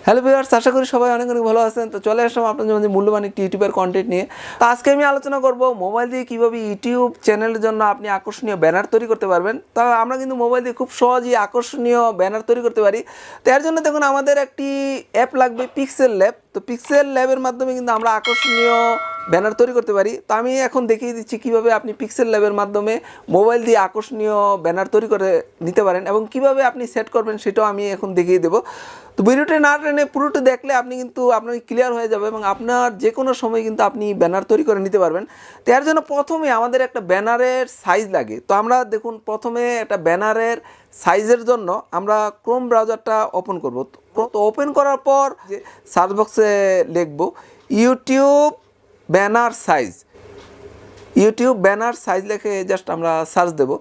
Hello viewers, আশা করি সবাই অনেক অনেক ভালো আছেন। তো চলে আসলাম আপনাদের মধ্যে মূল্যবান একটি ইউটিউবের কন্টেন্ট নিয়ে। তো আজকে আমি আলোচনা করব মোবাইল দিয়ে কীভাবে ইউটিউব চ্যানেলের জন্য আপনি আকর্ষণীয় ব্যানার তৈরি করতে পারবেন। তো আমরা কিন্তু মোবাইল দিয়ে খুব সহজেই আকর্ষণীয় ব্যানার তৈরি করতে পারি। তো এর জন্য দেখুন আমাদের একটি অ্যাপ লাগবে, পিক্সেল ল্যাব। তো পিক্সেল ল্যাবের মাধ্যমে কিন্তু আমরা আকর্ষণীয় ব্যানার তৈরি করতে পারি। তো আমি এখন দেখিয়ে দিচ্ছি কীভাবে আপনি পিক্সেল ল্যাবের মাধ্যমে মোবাইল দিয়ে আকর্ষণীয় ব্যানার তৈরি করে নিতে পারেন এবং কীভাবে আপনি সেট করবেন সেটাও আমি এখন দেখিয়ে দেবো। তো ভিডিওটি না টেনে পুরোটা দেখলে আপনি কিন্তু আপনার ক্লিয়ার হয়ে যাবে এবং আপনার যে কোনো সময় কিন্তু আপনি ব্যানার তৈরি করে নিতে পারবেন। তো এর জন্য প্রথমে আমাদের একটা ব্যানারের সাইজ লাগে। তো আমরা দেখুন প্রথমে একটা ব্যানারের সাইজের জন্য আমরা ক্রোম ব্রাউজারটা ওপেন করব। তো ওপেন করার পর যে সার্চ বক্সে লিখব YouTube banner size. YouTube banner size লিখে জাস্ট আমরা সার্চ দেব।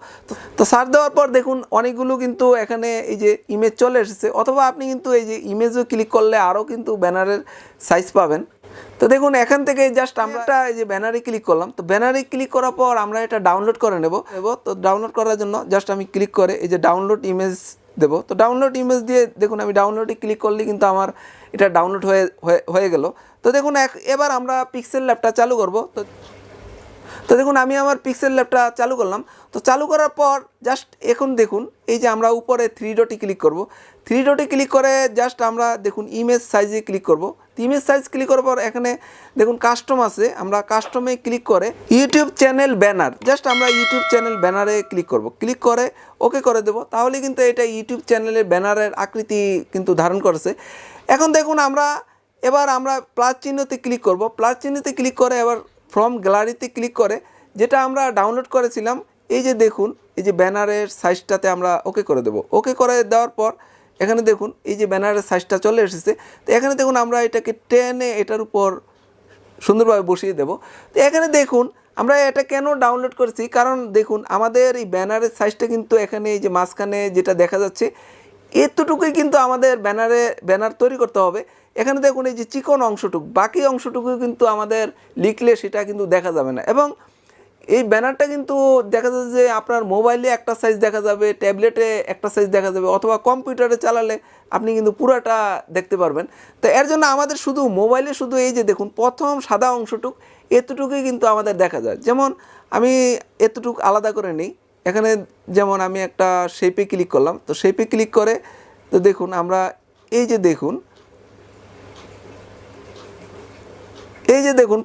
তো সার্চ দেওয়ার পর দেখুন অনেকগুলো কিন্তু এখানে এই যে ইমেজ চলে এসেছে, অথবা আপনি কিন্তু এই যে ইমেজও ক্লিক করলে আরও কিন্তু ব্যানারের সাইজ পাবেন। তো দেখুন এখান থেকে জাস্ট আমরা এই যে ব্যানারে ক্লিক করলাম। তো ব্যানারে ক্লিক করার পর আমরা এটা ডাউনলোড করে নেব। তো ডাউনলোড করার জন্য জাস্ট আমি ক্লিক করে এই যে ডাউনলোড ইমেজ দেব। তো ডাউনলোড ইমেজ দিয়ে দেখুন আমি ডাউনলোডে ক্লিক করলে কিন্তু আমার এটা ডাউনলোড হয়ে গেল। তো দেখুন এবার আমরা পিক্সেল ল্যাবটা চালু করব। তো দেখুন আমি আমার পিক্সেল ল্যাবটা চালু করলাম। তো চালু করার পর জাস্ট এখন দেখুন এই যে আমরা উপরে 3 ডটে ক্লিক করব। 3 ডটে ক্লিক করে জাস্ট আমরা দেখুন ইমেজ সাইজে ক্লিক করব। ইমেজ সাইজ ক্লিক করার পর এখানে দেখুন কাস্টম আছে, আমরা কাস্টমে ক্লিক করে ইউটিউব চ্যানেল ব্যানার, জাস্ট আমরা ইউটিউব চ্যানেল ব্যানারে ক্লিক করব। ক্লিক করে ওকে করে দেব। তাহলে কিন্তু এটা ইউটিউব চ্যানেলের ব্যানারের আকৃতি কিন্তু ধারণ করেছে। এখন দেখুন এবার আমরা প্লাস চিহ্নতে ক্লিক করব। প্লাস চিহ্নতে ক্লিক করে এবার ফ্রম গ্যালারিতে ক্লিক করে যেটা আমরা ডাউনলোড করেছিলাম এই যে দেখুন এই যে ব্যানারের সাইজটাতে আমরা ওকে করে দেব। ওকে করে দেওয়ার পর এখানে দেখুন এই যে ব্যানারের সাইজটা চলে এসেছে। তো এখানে দেখুন আমরা এটাকে টেনে এটার উপর সুন্দরভাবে বসিয়ে দেব। তো এখানে দেখুন আমরা এটা কেন ডাউনলোড করেছি, কারণ দেখুন আমাদের এই ব্যানারের সাইজটা কিন্তু এখানে এই যে মাঝখানে যেটা দেখা যাচ্ছে এতটুকুই কিন্তু আমাদের ব্যানার তৈরি করতে হবে। এখানে দেখুন এই যে চিকন অংশটুকু, বাকি অংশটুকু কিন্তু আমাদের লিখলে সেটা কিন্তু দেখা যাবে না। এবং এই ব্যানারটা কিন্তু দেখা যাচ্ছে যে আপনার মোবাইলে একটা সাইজ দেখা যাবে, ট্যাবলেটে একটা সাইজ দেখা যাবে, অথবা কম্পিউটারে চালালে আপনি কিন্তু পুরোটা দেখতে পারবেন। তো এর জন্য আমাদের শুধু মোবাইলে শুধু এই যে দেখুন প্রথম সাদা অংশটুক এতটুকুই কিন্তু আমাদের দেখা যায়। যেমন আমি এতটুকু আলাদা করে নিই। এখানে যেমন আমি একটা শেপে ক্লিক করলাম। তো শেপে ক্লিক করে তো দেখুন আমরা এই যে দেখুন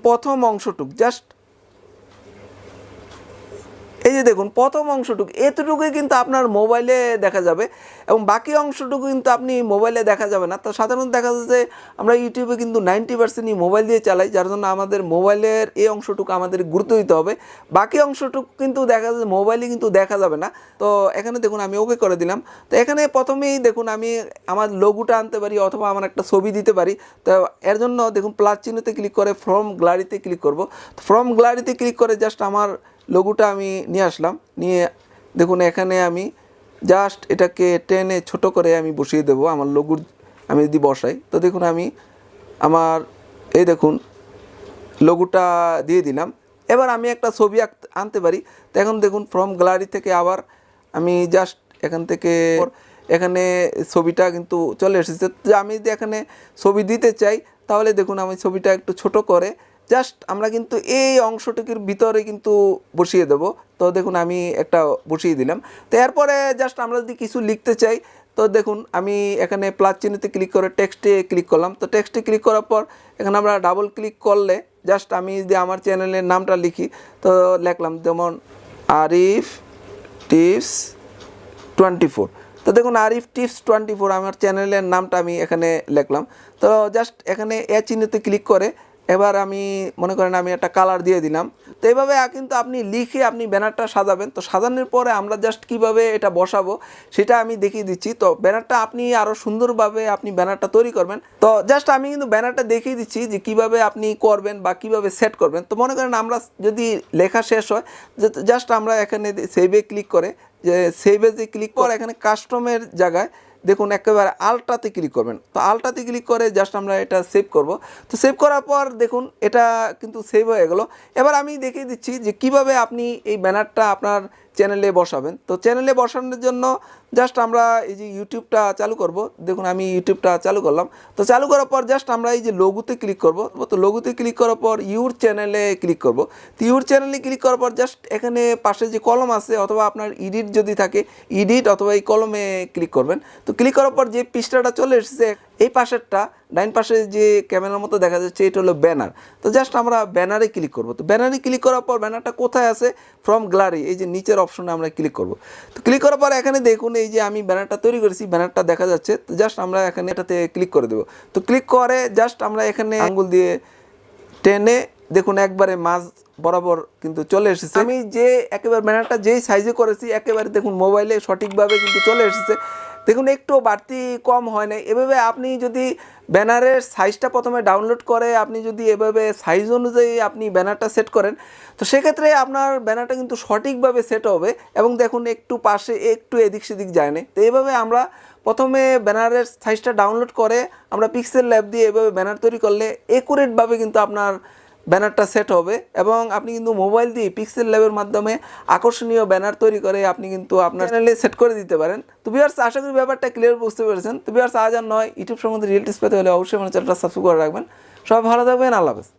প্রথম অংশটুক জাস্ট এই যে দেখুন প্রথম অংশটুকু এতটুকুই কিন্তু আপনার মোবাইলে দেখা যাবে এবং বাকি অংশটুকু কিন্তু আপনি মোবাইলে দেখা যাবে না। তো সাধারণত দেখা যাচ্ছে যে আমরা ইউটিউবে কিন্তু 90%ই মোবাইল দিয়ে চালাই, যার জন্য আমাদের মোবাইলের এই অংশটুকু আমাদের গুরুত্ব দিতে হবে। বাকি অংশটুকু কিন্তু দেখা যাচ্ছে মোবাইলে কিন্তু দেখা যাবে না। তো এখানে দেখুন আমি ওকে করে দিলাম। তো এখানে প্রথমেই দেখুন আমি আমার লোগোটা আনতে পারি অথবা আমার একটা ছবি দিতে পারি। তো এর জন্য দেখুন প্লাস চিহ্নতে ক্লিক করে ফ্রম গ্যালারিতে ক্লিক করব। ফ্রম গ্যালারিতে ক্লিক করে জাস্ট আমার লোগোটা আমি নিয়ে আসলাম। নিয়ে দেখুন এখানে আমি জাস্ট এটাকে টেনে ছোট করে আমি বসিয়ে দেবো আমার লোগোর। আমি যদি বসাই তো দেখুন আমি আমার এই দেখুন লোগোটা দিয়ে দিলাম। এবার আমি একটা ছবি আনতে পারি। তো এখন দেখুন ফ্রম গ্যালারি থেকে আবার আমি জাস্ট এখানে ছবিটা কিন্তু চলে এসেছে। তো আমি যদি এখানে ছবি দিতে চাই তাহলে দেখুন আমি ছবিটা একটু ছোট করে জাস্ট আমরা কিন্তু এই অংশটুকুর ভিতরে কিন্তু বসিয়ে দেব। তো দেখুন আমি একটা বসিয়ে দিলাম। তো এরপরে জাস্ট আমরা যদি কিছু লিখতে চাই তো দেখুন আমি এখানে প্লাস চিহ্নতে ক্লিক করে টেক্সটে ক্লিক করলাম। তো টেক্সটে ক্লিক করার পর এখানে আমরা ডাবল ক্লিক করলে জাস্ট আমি যদি আমার চ্যানেলের নামটা লিখি তো লিখলাম যেমন আরিফ টিপস 24। তো দেখুন আরিফ টিপস 24 আমার চ্যানেলের নামটা আমি এখানে লিখলাম। তো জাস্ট এখানে এ চিহ্নতে ক্লিক করে এবার আমি মনে করেন আমি একটা কালার দিয়ে দিলাম। তো এইভাবে কিন্তু আপনি লিখে আপনি ব্যানারটা সাজাবেন। তো সাজানোর পরে আমরা জাস্ট কিভাবে এটা বসাবো সেটা আমি দেখিয়ে দিচ্ছি। তো ব্যানারটা আপনি আরও সুন্দরভাবে আপনি ব্যানারটা তৈরি করবেন। তো জাস্ট আমি কিন্তু ব্যানারটা দেখিয়ে দিচ্ছি যে কিভাবে আপনি করবেন বা কিভাবে সেট করবেন। তো মনে করেন আমরা যদি লেখা শেষ হয় জাস্ট আমরা এখানে সেভে ক্লিক করে যে সেভে যে ক্লিক করে এখানে কাস্টমের জায়গায় দেখুন একেবারে আলট্রাতে ক্লিক করবেন। তো আলট্রাতে ক্লিক করে জাস্ট আমরা এটা সেভ করব। তো সেভ করার পর দেখুন এটা কিন্তু সেভ হয়ে গেল। এবার আমি দেখিয়ে দিচ্ছি যে কিভাবে আপনি এই ব্যানারটা আপনার চ্যানেলে বসাবেন। তো চ্যানেলে বসানোর জন্য জাস্ট আমরা এই যে ইউটিউবটা চালু করব। দেখুন আমি ইউটিউবটা চালু করলাম। তো চালু করার পর জাস্ট আমরা এই যে লোগোতে ক্লিক করব। তো লোগোতে ক্লিক করার পর ইউর চ্যানেলে ক্লিক করব। তো ইউর চ্যানেলে ক্লিক করার পর জাস্ট এখানে পাশে যে কলম আছে অথবা আপনার এডিট যদি থাকে এডিট অথবা এই কলমে ক্লিক করবেন। তো ক্লিক করার পর যে পৃষ্ঠাটা চলে এসেছে এই পাশেরটা ডাইন পাশে যে ক্যামেরার মতো দেখা যাচ্ছে এটা হলো ব্যানার। তো জাস্ট আমরা ব্যানারে ক্লিক করব। তো ব্যানারে ক্লিক করার পর ব্যানারটা কোথায় আছে ফ্রম গ্যালারি এই যে নিচের অপশনে আমরা ক্লিক করব। তো ক্লিক করার পর এখানে দেখুন এই যে আমি ব্যানারটা তৈরি করেছি ব্যানারটা দেখা যাচ্ছে। তো জাস্ট আমরা এখানে এটাতে ক্লিক করে দেবো। তো ক্লিক করে জাস্ট আমরা এখানে আঙ্গুল দিয়ে টেনে দেখুন একবারে মাঝ বরাবর কিন্তু চলে এসেছে। আমি যে একেবারে ব্যানারটা যেই সাইজে করেছি একেবারে দেখুন মোবাইলে সঠিকভাবে কিন্তু চলে এসেছে। দেখুন একটু বাড়তি কম হয় না। এভাবে আপনি যদি ব্যানারের সাইজটা প্রথমে ডাউনলোড করে আপনি যদি এভাবে সাইজ অনুযায়ী আপনি ব্যানারটা সেট করেন তো সেক্ষেত্রে আপনার ব্যানারটা কিন্তু সঠিকভাবে সেট হবে এবং দেখুন একটু পাশে একটু এদিক সেদিক যায় না। তো এইভাবে আমরা প্রথমে ব্যানারের সাইজটা ডাউনলোড করে আমরা পিক্সেল ল্যাব দিয়ে এভাবে ব্যানার তৈরি করলে একুরেটভাবে কিন্তু আপনার ব্যানারটা সেট হবে এবং আপনি কিন্তু মোবাইল দিয়ে পিক্সেল ল্যাবের মাধ্যমে আকর্ষণীয় ব্যানার তৈরি করে আপনি কিন্তু আপনার চ্যানেলে সেট করে দিতে পারেন। তো ভিউয়ার্স আশা করি ব্যাপারটা ক্লিয়ার বুঝতে পেরেছেন। তো ভিউয়ার্স আজ আর নয়, ইউটিউব সম্বন্ধে রিয়েল টিপস পেতে হলে অবশ্যই আমার চ্যানেলটা সাবস্ক্রাইব করে রাখবেন। সবাই ভালো থাকবেন, আল্লাহ হাফেজ।